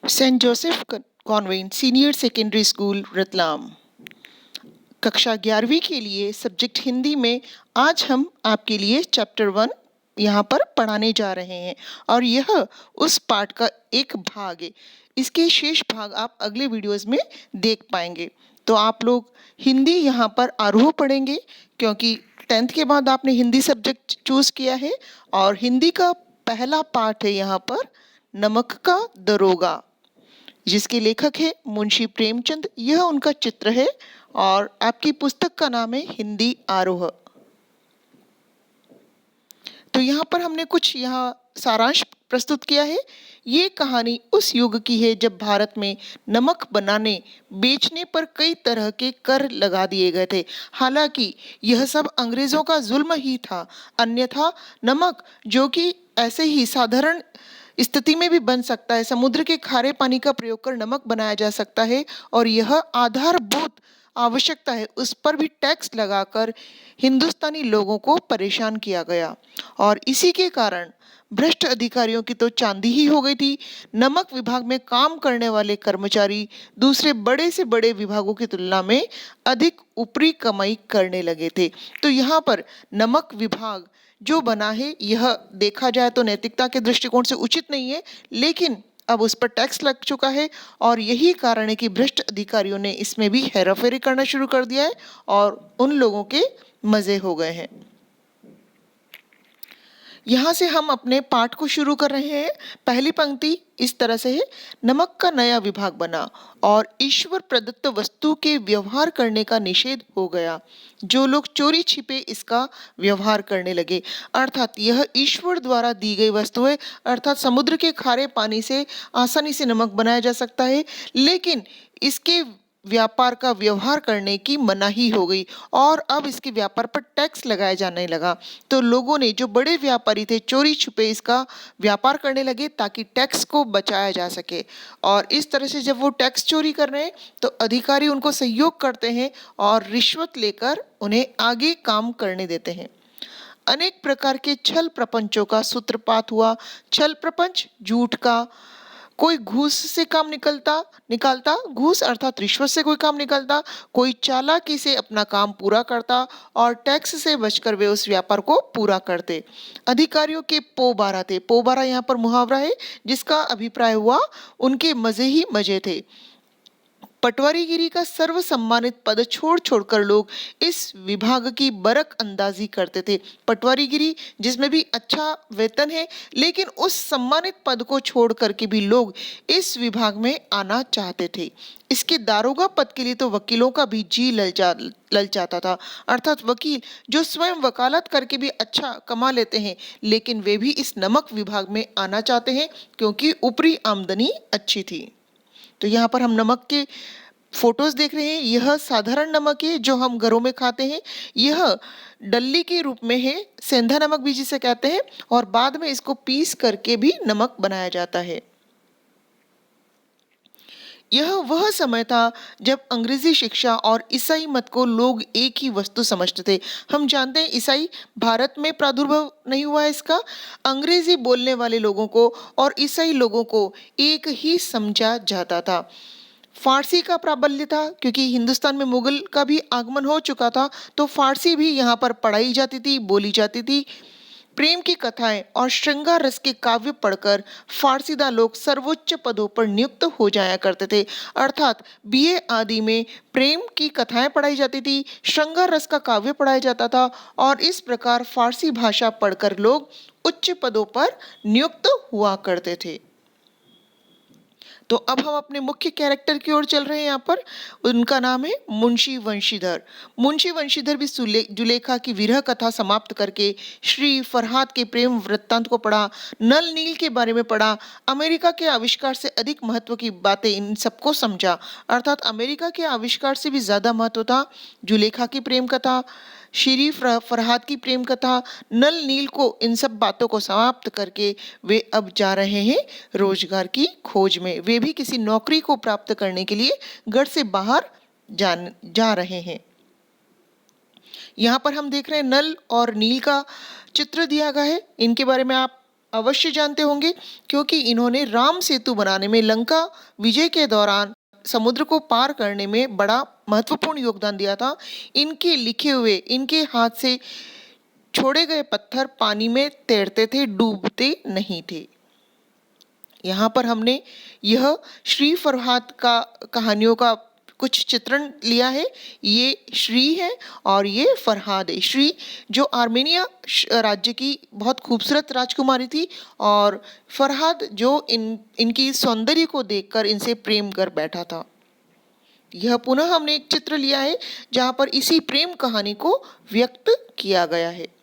Saint Joseph Convent Senior Secondary School Ratlam. कक्षा 11वीं के लिए सब्जेक्ट हिंदी में आज हम आपके लिए चैप्टर 1 यहाँ पर पढ़ाने जा रहे हैं और यह उस पाठ का एक भाग है। इसके शेष भाग आप अगले वीडियोस में देख पाएंगे। तो आप लोग हिंदी यहाँ पर आरोह पढ़ेंगे क्योंकि 10th के बाद आपने हिंदी सब्जेक्ट चूज किया है और हिंदी का पहला पाठ है यहाँ पर नमक का दरोगा, जिसके लेखक है मुंशी प्रेमचंद। यह उनका चित्र है और आपकी पुस्तक का नाम है हिंदी आरोह। तो यहाँ पर हमने कुछ यहाँ सारांश प्रस्तुत किया है। ये कहानी उस युग की है जब भारत में नमक बनाने बेचने पर कई तरह के कर लगा दिए गए थे। हालांकि यह सब अंग्रेजों का जुल्म ही था, अन्यथा नमक जो कि ऐसे ही साधारण स्थिति में भी बन सकता है, समुद्र के खारे पानी का प्रयोग कर नमक बनाया जा सकता है और यह आधारभूत आवश्यकता है, उस पर भी टैक्स लगाकर हिंदुस्तानी लोगों को परेशान किया गया और इसी के कारण भ्रष्ट अधिकारियों की तो चांदी ही हो गई थी। नमक विभाग में काम करने वाले कर्मचारी दूसरे बड़े से बड़े विभागों की तुलना में अधिक ऊपरी कमाई करने लगे थे। तो यहाँ पर नमक विभाग जो बना है यह देखा जाए तो नैतिकता के दृष्टिकोण से उचित नहीं है, लेकिन अब उस पर टैक्स लग चुका है और यही कारण है कि भ्रष्ट अधिकारियों ने इसमें भी हेराफेरी करना शुरू कर दिया है और उन लोगों के मजे हो गए हैं। यहाँ से हम अपने पाठ को शुरू कर रहे हैं। पहली पंक्ति इस तरह से है, नमक का नया विभाग बना और ईश्वर प्रदत्त वस्तु के व्यवहार करने का निषेध हो गया। जो लोग चोरी छिपे इसका व्यवहार करने लगे, अर्थात यह ईश्वर द्वारा दी गई वस्तु है, अर्थात समुद्र के खारे पानी से आसानी से नमक बनाया जा सकता है, लेकिन इसके व्यापार का व्यवहार करने की मनाही हो गई और अब इसके व्यापार पर टैक्स लगाया जाने लगा। तो लोगों ने, जो बड़े व्यापारी थे, चोरी छुपे इसका व्यापार करने लगे ताकि टैक्स को बचाया जा सके। और इस तरह से जब वो टैक्स चोरी कर रहे हैं तो अधिकारी उनको सहयोग करते हैं और रिश्वत लेकर उन्हें आगे काम करने देते हैं। अनेक प्रकार के छल प्रपंचों का सूत्रपात हुआ। छल प्रपंच झूठ का, कोई घूस से काम निकालता, घूस अर्थात रिश्वत से कोई काम निकालता, कोई चालाकी से अपना काम पूरा करता और टैक्स से बचकर वे उस व्यापार को पूरा करते। अधिकारियों के पोबारा थे। पोबारा यहाँ पर मुहावरा है जिसका अभिप्राय हुआ उनके मजे ही मजे थे। पटवारीगिरी का सर्व सम्मानित पद छोड़ छोड़कर लोग इस विभाग की बरक अंदाजी करते थे। पटवारीगिरी जिसमें भी अच्छा वेतन है, लेकिन उस सम्मानित पद को छोड़ करके भी लोग इस विभाग में आना चाहते थे। इसके दारोगा पद के लिए तो वकीलों का भी जी ललचाता था, अर्थात वकील जो स्वयं वकालत करके भी अच्छा कमा लेते हैं, लेकिन वे भी इस नमक विभाग में आना चाहते हैं क्योंकि ऊपरी आमदनी अच्छी थी। तो यहाँ पर हम नमक के फोटोज देख रहे हैं। यह साधारण नमक है जो हम घरों में खाते हैं। यह डल्ली के रूप में है, सेंधा नमक भी जिसे कहते हैं, और बाद में इसको पीस करके भी नमक बनाया जाता है। यह वह समय था जब अंग्रेजी शिक्षा और ईसाई मत को लोग एक ही वस्तु समझते थे। हम जानते हैं ईसाई भारत में प्रादुर्भाव नहीं हुआ है इसका, अंग्रेजी बोलने वाले लोगों को और ईसाई लोगों को एक ही समझा जाता था। फारसी का प्राबल्य था क्योंकि हिंदुस्तान में मुगल का भी आगमन हो चुका था, तो फारसी भी यहाँ पर पढ़ाई जाती थी, बोली जाती थी। प्रेम की कथाएं और श्रृंगार रस के काव्य पढ़कर फारसीदा लोग सर्वोच्च पदों पर नियुक्त हो जाया करते थे, अर्थात बीए आदि में प्रेम की कथाएं पढ़ाई जाती थी, श्रृंगार रस का काव्य पढ़ाया जाता था और इस प्रकार फारसी भाषा पढ़कर लोग उच्च पदों पर नियुक्त हुआ करते थे। तो अब हम अपने मुख्य कैरेक्टर की ओर चल रहे हैं। यहाँ पर उनका नाम है मुंशी वंशीधर। मुंशी वंशीधर भी जुलेखा की विरह कथा समाप्त करके श्री फरहाद के प्रेम वृत्तांत को पढ़ा, नल नील के बारे में पढ़ा, अमेरिका के आविष्कार से अधिक महत्व की बातें इन सबको समझा, अर्थात अमेरिका के आविष्कार से भी ज्यादा महत्व था जुलेखा की प्रेम कथा, श्री फरहाद की प्रेम कथा, नल नील को, इन सब बातों को समाप्त करके वे अब जा रहे हैं रोजगार की खोज में। वे भी किसी नौकरी को प्राप्त करने के लिए घर से बाहर जा रहे हैं। यहाँ पर हम देख रहे हैं नल और नील का चित्र दिया गया है। इनके बारे में आप अवश्य जानते होंगे, क्योंकि इन्होंने राम सेतु बनाने में, लंका विजय के दौरान समुद्र को पार करने में बड़ा महत्वपूर्ण योगदान दिया था। इनके लिखे हुए, इनके हाथ से छोड़े गए पत्थर पानी में तैरते थे, डूबते नहीं थे। यहाँ पर हमने यह श्री फरहाद का कहानियों का कुछ चित्रण लिया है। ये श्री है और ये फरहाद है। श्री जो आर्मेनिया राज्य की बहुत खूबसूरत राजकुमारी थी, और फरहाद जो इनकी सौंदर्य को देखकर इनसे प्रेम कर बैठा था। यह पुनः हमने एक चित्र लिया है जहाँ पर इसी प्रेम कहानी को व्यक्त किया गया है।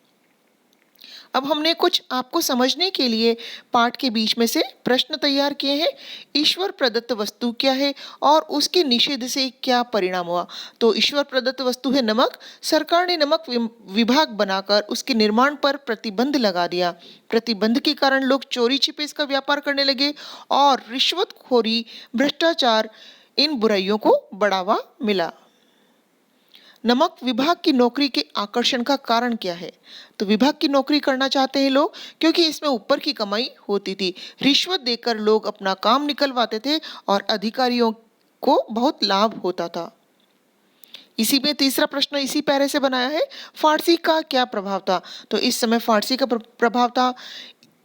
अब हमने कुछ आपको समझने के लिए पाठ के बीच में से प्रश्न तैयार किए हैं। ईश्वर प्रदत्त वस्तु क्या है और उसके निषेध से क्या परिणाम हुआ? तो ईश्वर प्रदत्त वस्तु है नमक। सरकार ने नमक विभाग बनाकर उसके निर्माण पर प्रतिबंध लगा दिया। प्रतिबंध के कारण लोग चोरी छिपे इसका व्यापार करने लगे और रिश्वतखोरी, भ्रष्टाचार, इन बुराइयों को बढ़ावा मिला। नमक विभाग की नौकरी के आकर्षण का कारण क्या है? तो विभाग की नौकरी करना चाहते हैं लोग क्योंकि इसमें ऊपर की कमाई होती थी। रिश्वत देकर लोग अपना काम निकलवाते थे और अधिकारियों को बहुत लाभ होता था। इसी में तीसरा प्रश्न इसी पैरे से बनाया है। फारसी का क्या प्रभाव था? तो इस समय फारसी का प्रभाव था।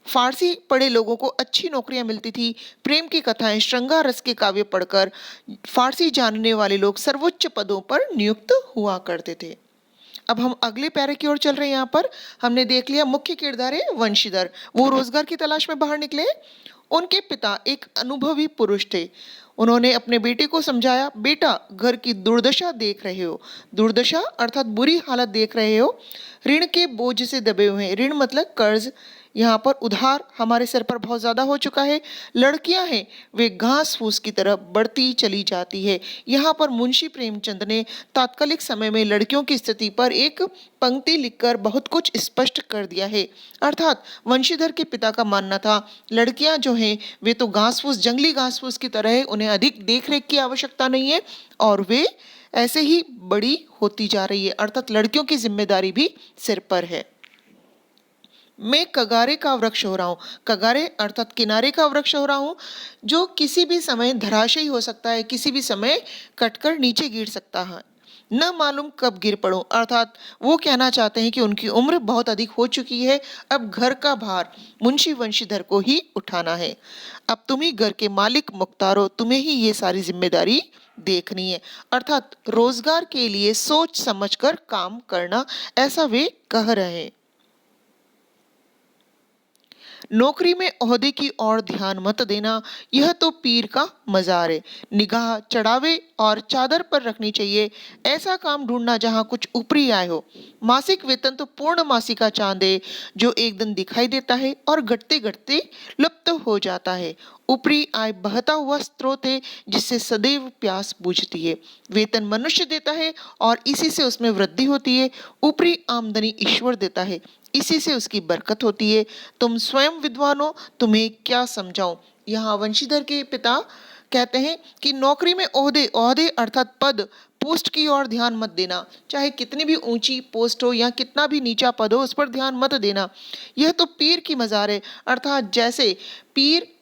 फारसी पढ़े लोगों को अच्छी नौकरियां मिलती थी। प्रेम की कथाएं, श्रृंगार रस के काव्य पढ़कर फारसी जानने वाले लोग सर्वोच्च पदों पर नियुक्त हुआ करते थे। अब हम अगले पैरे की ओर चल रहे हैं। यहाँ पर हमने देख लिया मुख्य किरदार है वंशीधर। वो रोजगार की तलाश में बाहर निकले। उनके पिता एक अनुभवी पुरुष थे। उन्होंने अपने बेटे को समझाया, बेटा घर की दुर्दशा देख रहे हो। दुर्दशा अर्थात बुरी हालत देख रहे हो। ऋण के बोझ से दबे हुए हैं। ऋण मतलब कर्ज। यहाँ पर उधार हमारे सर पर बहुत ज्यादा हो चुका है। लड़कियां हैं वे घास फूस की तरह बढ़ती चली जाती है। यहाँ पर मुंशी प्रेमचंद ने तात्कालिक समय में लड़कियों की स्थिति पर एक पंक्ति लिखकर बहुत कुछ स्पष्ट कर दिया है। अर्थात वंशीधर के पिता का मानना था लड़कियां जो हैं वे तो घास फूस, जंगली घास फूस की तरह है, उन्हें अधिक देख रेख की आवश्यकता नहीं है और वे ऐसे ही बड़ी होती जा रही है। अर्थात लड़कियों की जिम्मेदारी भी सिर पर है। मैं कगारे का वृक्ष हो रहा हूँ। कगारे अर्थात किनारे का वृक्ष हो रहा हूँ जो किसी भी समय धराशायी हो सकता है, किसी भी समय कटकर नीचे गिर सकता है। न मालूम कब गिर पड़ूं। अर्थात वो कहना चाहते हैं कि उनकी उम्र बहुत अधिक हो चुकी है, अब घर का भार मुंशी वंशीधर को ही उठाना है। अब तुम ही घर के मालिक मुख्तार हो, तुम्हें ही ये सारी जिम्मेदारी देखनी है। अर्थात रोजगार के लिए सोच समझकर काम करना, ऐसा वे कह रहे हैं। नौकरी में ओहदे की ओर ध्यान मत देना, यह तो पीर का मजार है। निगाह चढ़ावे और चादर पर रखनी चाहिए। ऐसा काम ढूंढना जहां कुछ ऊपरी आय हो। मासिक वेतन तो पूर्ण मासी का चांद है जो एक दिन दिखाई देता है और घटते घटते लुप्त हो जाता है। ऊपरी आय बहता हुआ स्रोत है जिससे सदैव प्यास बुझती है। वेतन मनुष्य देता है और इसी से उसमें वृद्धि होती है। ऊपरी आमदनी ईश्वर देता है, इसी से उसकी बरकत होती है। तुम स्वयं विद्वान हो, तुम्हें क्या समझाऊं। यहाँ वंशीधर के पिता कहते हैं कि नौकरी में ओहदे, ओहदे अर्थात पद, पोस्ट की ओर ध्यान मत देना। चाहे कितनी भी ऊंची पोस्ट हो या कितना भी नीचा पद हो, उस पर ध्यान मत देना। यह तो पीर की मजार है। अर्थात जैसे पीर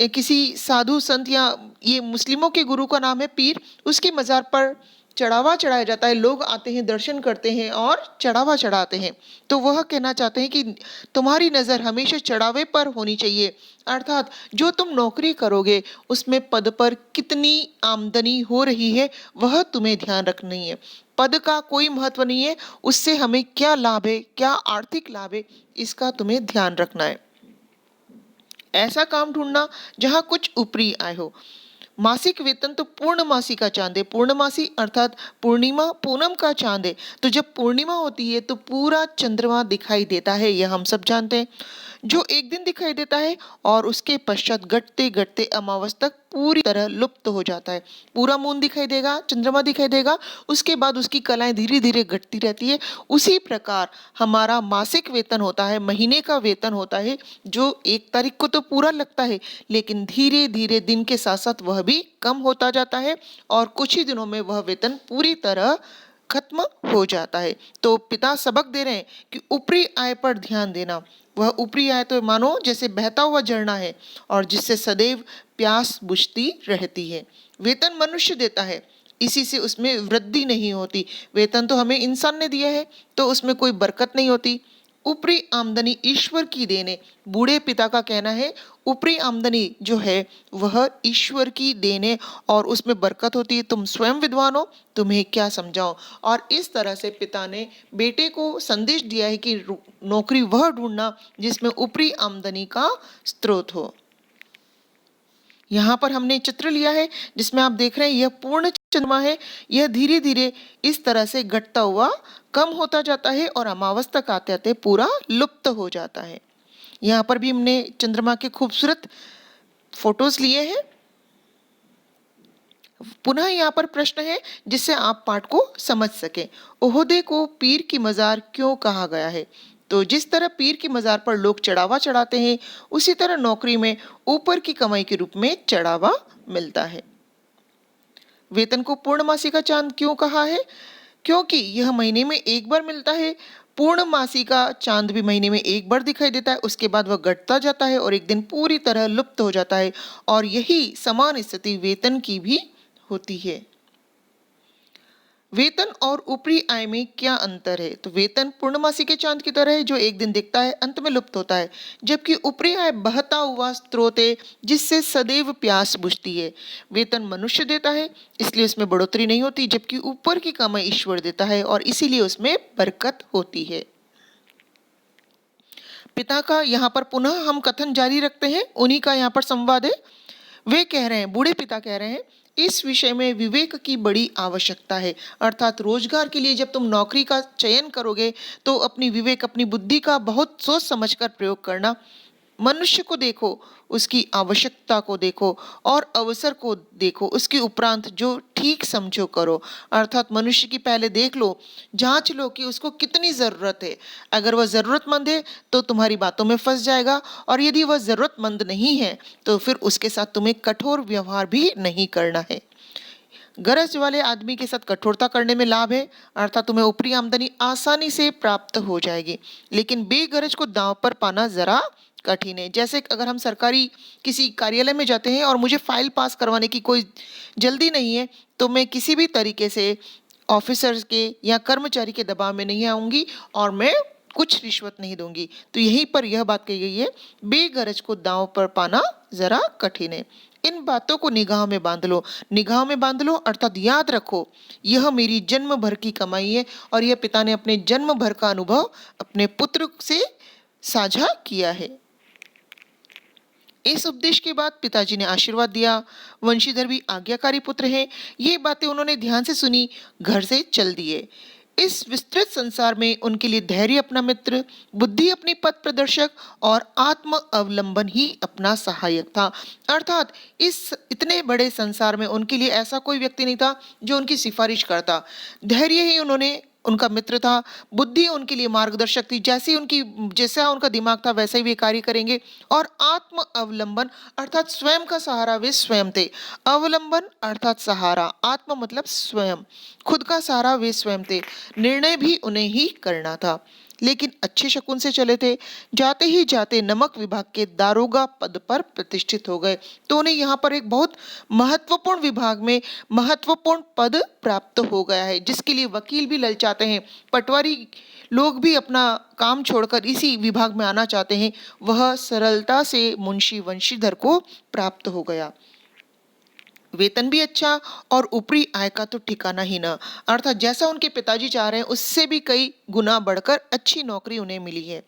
किसी साधु संत या ये मुस्लिमों के गुरु का नाम है पीर, उसकी मजार पर चढ़ावा चढ़ाया जाता है। लोग आते हैं, दर्शन करते हैं और चढ़ावा चढ़ाते हैं। तो वह कहना चाहते हैं कि तुम्हारी नज़र हमेशा चढ़ावे पर होनी चाहिए। अर्थात जो तुम नौकरी करोगे उसमें पद पर कितनी आमदनी हो रही है वह तुम्हें ध्यान रखनी है। पद का कोई महत्व नहीं है, उससे हमें क्या लाभ है, क्या आर्थिक लाभ है, इसका तुम्हें ध्यान रखना है। ऐसा काम ढूंढना जहां कुछ ऊपरी आय हो। मासिक वेतन तो पूर्णमासी का चांद है। पूर्णमासी अर्थात पूर्णिमा, पूनम का चांद है। तो जब पूर्णिमा होती है तो पूरा चंद्रमा दिखाई देता है, यह हम सब जानते हैं। जो एक दिन दिखाई देता है और उसके पश्चात घटते घटते अमावस तक पूरी तरह लुप्त हो जाता है। पूरा मून दिखाई देगा, चंद्रमा दिखाई देगा, उसके बाद उसकी कलाएं धीरे धीरे घटती रहती है। उसी प्रकार हमारा मासिक वेतन होता है, महीने का वेतन होता है, जो 1 तारीख को तो पूरा लगता है लेकिन धीरे धीरे दिन के साथ साथ वह भी कम होता जाता है और कुछ ही दिनों में वह वेतन पूरी तरह खत्म हो जाता है। तो पिता सबक दे रहे हैं कि ऊपरी आय पर ध्यान देना। वह ऊपरी आय तो मानो जैसे बहता हुआ झरना है और जिससे सदैव प्यास बुझती रहती है। वेतन मनुष्य देता है, इसी से उसमें वृद्धि नहीं होती। वेतन तो हमें इंसान ने दिया है, तो उसमें कोई बरकत नहीं होती। ऊपरी आमदनी ईश्वर की देन है। बूढ़े पिता का कहना है ऊपरी आमदनी जो है वह ईश्वर की देन है और उसमें बरकत होती है। तुम स्वयं विद्वान हो, तुम्हें क्या समझाओ। और इस तरह से पिता ने बेटे को संदेश दिया है कि नौकरी वह ढूंढना जिसमें ऊपरी आमदनी का स्रोत हो। यहाँ पर हमने चित्र लिया है जिसमें आप देख रहे हैं यह पूर्ण चंद्रमा है। यह धीरे धीरे इस तरह से घटता हुआ कम होता जाता है और अमावस तक आते आते पूरा लुप्त हो जाता है। यहाँ पर भी हमने चंद्रमा के खूबसूरत फोटोज लिए हैं। पुनः यहाँ पर प्रश्न है जिससे आप पाठ को समझ सके। ओहदे को पीर की मजार क्यों कहा गया है? तो जिस तरह पीर की मजार पर लोग चढ़ावा चढ़ाते हैं, उसी तरह नौकरी में ऊपर की कमाई के रूप में चढ़ावा मिलता है। वेतन को पूर्णमासी का चांद क्यों कहा है? क्योंकि यह महीने में एक बार मिलता है। पूर्णमासी का चांद भी महीने में एक बार दिखाई देता है, उसके बाद वह घटता जाता है और एक दिन पूरी तरह लुप्त हो जाता है। और यही समान स्थिति वेतन की भी होती है। वेतन और ऊपरी आय में क्या अंतर है? तो वेतन पूर्णमासी के चांद की तरह है जो एक दिन दिखता है, अंत में लुप्त होता है, जबकि ऊपरी आय बहता हुआ स्रोत है जिससे सदैव प्यास बुझती है। वेतन मनुष्य देता है, इसलिए उसमें बढ़ोतरी नहीं होती, जबकि ऊपर की कमाई ईश्वर देता है और इसीलिए उसमें बरकत होती है। पिता का यहाँ पर पुनः हम कथन जारी रखते हैं, उन्हीं का यहाँ पर संवाद है। वे कह रहे हैं, बूढ़े पिता कह रहे हैं, इस विषय में विवेक की बड़ी आवश्यकता है। अर्थात रोजगार के लिए जब तुम नौकरी का चयन करोगे तो अपनी विवेक, अपनी बुद्धि का बहुत सोच समझकर प्रयोग करना। मनुष्य को देखो, उसकी आवश्यकता को देखो और अवसर को देखो, उसके उपरांत जो ठीक समझो करो। अर्थात मनुष्य की पहले देख लो, जांच लो कि उसको कितनी ज़रूरत है। अगर वह ज़रूरतमंद है तो तुम्हारी बातों में फंस जाएगा, और यदि वह ज़रूरतमंद नहीं है तो फिर उसके साथ तुम्हें कठोर व्यवहार भी नहीं करना है। गरज वाले आदमी के साथ कठोरता करने में लाभ है, अर्थात तुम्हें ऊपरी आमदनी आसानी से प्राप्त हो जाएगी, लेकिन बेगरज को दांव पर पाना जरा कठिन है। जैसे अगर हम सरकारी किसी कार्यालय में जाते हैं और मुझे फाइल पास करवाने की कोई जल्दी नहीं है, तो मैं किसी भी तरीके से ऑफिसर्स के या कर्मचारी के दबाव में नहीं आऊंगी और मैं कुछ रिश्वत नहीं दूंगी। तो यहीं पर यह बात कही गई है, बेगरज को दांव पर पाना जरा कठिन है। इन बातों को निगाह में बांध लो। निगाह में बांध लो अर्थात याद रखो, यह मेरी जन्म भर की कमाई है। और यह पिता ने अपने जन्म भर का अनुभव अपने पुत्र से साझा किया है। इस उपदेश के बाद पिताजी ने आशीर्वाद दिया। वंशीधर भी आज्ञाकारी पुत्र हैं। ये बातें उन्होंने ध्यान से सुनी, घर से चल दिए। इस विस्तृत संसार में उनके लिए धैर्य अपना मित्र, बुद्धि अपनी पथ प्रदर्शक और आत्म अवलंबन ही अपना सहायक था। अर्थात इस इतने बड़े संसार में उनके लिए ऐसा कोई व्यक्ति नहीं था जो उनकी सिफारिश करता। धैर्य ही उन्होंने उनका मित्र था, बुद्धि उनके लिए मार्गदर्शक थी। जैसा उनका दिमाग था वैसा ही वे कार्य करेंगे। और आत्म अवलंबन अर्थात स्वयं का सहारा वे स्वयं थे। अवलंबन अर्थात सहारा, आत्म मतलब स्वयं, खुद का सहारा वे स्वयं थे। निर्णय भी उन्हें ही करना था, लेकिन अच्छे शकुन से चले थे। जाते ही जाते नमक विभाग के दारोगा पद पर प्रतिष्ठित हो गए। तो उन्हें यहाँ पर एक बहुत महत्वपूर्ण विभाग में महत्वपूर्ण पद प्राप्त हो गया है, जिसके लिए वकील भी ललचाते हैं, पटवारी लोग भी अपना काम छोड़कर इसी विभाग में आना चाहते हैं। वह सरलता से मुंशी वंशीधर को प्राप्त हो गया। वेतन भी अच्छा और ऊपरी आय का तो ठिकाना ही ना। अर्थात जैसा उनके पिताजी चाह रहे हैं उससे भी कई गुना बढ़कर अच्छी नौकरी उन्हें मिली है।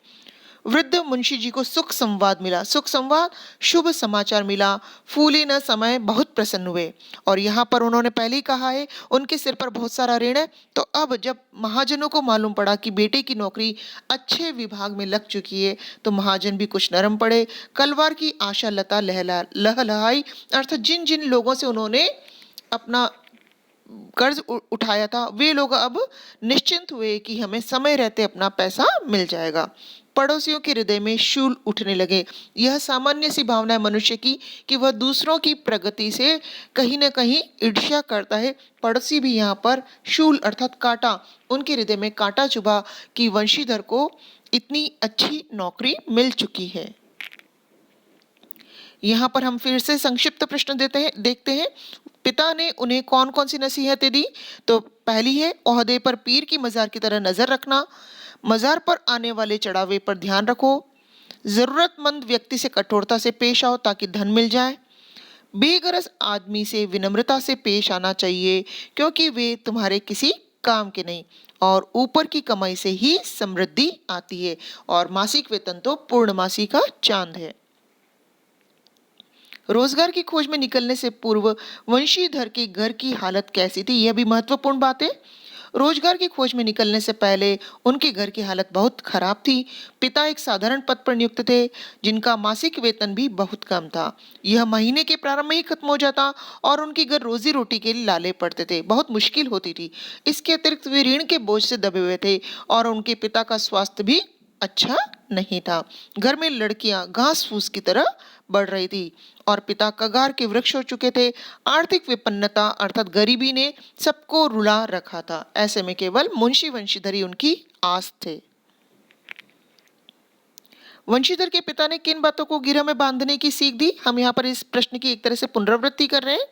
वृद्ध मुंशी जी को सुख संवाद मिला। सुख संवाद शुभ समाचार मिला। फूले न समय बहुत प्रसन्न हुए। और यहाँ पर उन्होंने पहले ही कहा है उनके सिर पर बहुत सारा ऋण है। तो अब जब महाजनों को मालूम पड़ा कि बेटे की नौकरी अच्छे विभाग में लग चुकी है, तो महाजन भी कुछ नरम पड़े। कलवार की आशा लता लहलहाई। अर्थात जिन जिन लोगों से उन्होंने अपना कर्ज उठाया था वे लोग अब निश्चिंत हुए कि हमें समय रहते अपना पैसा मिल जाएगा। पड़ोसियों के हृदय में शूल उठने लगे। यह सामान्य सी भावना है मनुष्य की कि वह दूसरों की प्रगति से कहीं न कहीं ईर्ष्या करता है। पड़ोसी भी यहाँ पर शूल अर्थात कांटा, उनके हृदय में कांटा चुभा कि वंशीधर को इतनी अच्छी नौकरी मिल चुकी है। यहाँ पर हम फिर से संक्षिप्त प्रश्न देखते हैं। पिता ने उन्हें कौन कौन सी नसीहतें दी? तो पहली है, ओहदे पर पीर की मजार की तरह नजर रखना, मजार पर आने वाले चढ़ावे पर ध्यान रखो, जरूरतमंद व्यक्ति से कठोरता से पेश आओ ताकि धन मिल जाए, बेगरज आदमी से विनम्रता से पेश आना चाहिए क्योंकि वे तुम्हारे किसी काम के नहीं, और ऊपर की कमाई से ही समृद्धि आती है, और मासिक वेतन तो पूर्णमासी का चांद है। रोजगार की खोज में निकलने से पूर्व वंशीधर के घर की हालत कैसी थी? यह भी महत्वपूर्ण बात है। रोजगार की खोज में निकलने से पहले उनके घर की हालत बहुत खराब थी। पिता एक साधारण पद पर नियुक्त थे, जिनका मासिक वेतन भी बहुत कम था। यह महीने के प्रारंभ में ही खत्म हो जाता और उनके घर रोजी रोटी के लिए लाले पड़ते थे, बहुत मुश्किल होती थी। इसके अतिरिक्त वे ऋण के बोझ से दबे हुए थे और उनके पिता का स्वास्थ्य भी अच्छा नहीं था। घर में लड़कियां घास फूस की तरह बढ़ रही थी और पिता कगार के वृक्ष हो चुके थे। आर्थिक विपन्नता अर्थात गरीबी ने सबको रुला रखा था। ऐसे में केवल मुंशी वंशीधर ही उनकी आस थे। वंशीधर के पिता ने किन बातों को गिरह में बांधने की सीख दी? हम यहाँ पर इस प्रश्न की एक तरह से पुनरावृत्ति कर रहे हैं।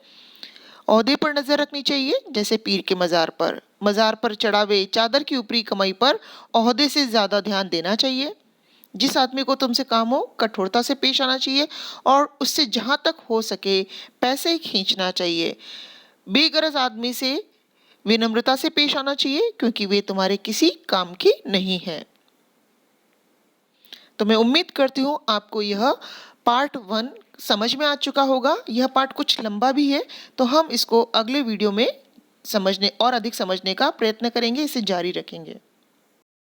ओहदे पर नजर रखनी चाहिए, जैसे पीर के मजार पर चढ़ावे, चादर की ऊपरी कमाई पर ओहदे से ज्यादा ध्यान देना चाहिए। जिस आदमी को तुमसे काम हो कठोरता से पेश आना चाहिए और उससे जहां तक हो सके पैसे खींचना चाहिए। बेगरज आदमी से विनम्रता से पेश आना चाहिए क्योंकि वे तुम्हारे किसी काम की नहीं है। तो मैं उम्मीद करती हूँ आपको यह पार्ट 1 समझ में आ चुका होगा। यह पार्ट कुछ लंबा भी है, तो हम इसको अगले वीडियो में समझने और अधिक समझने का प्रयत्न करेंगे, इसे जारी रखेंगे।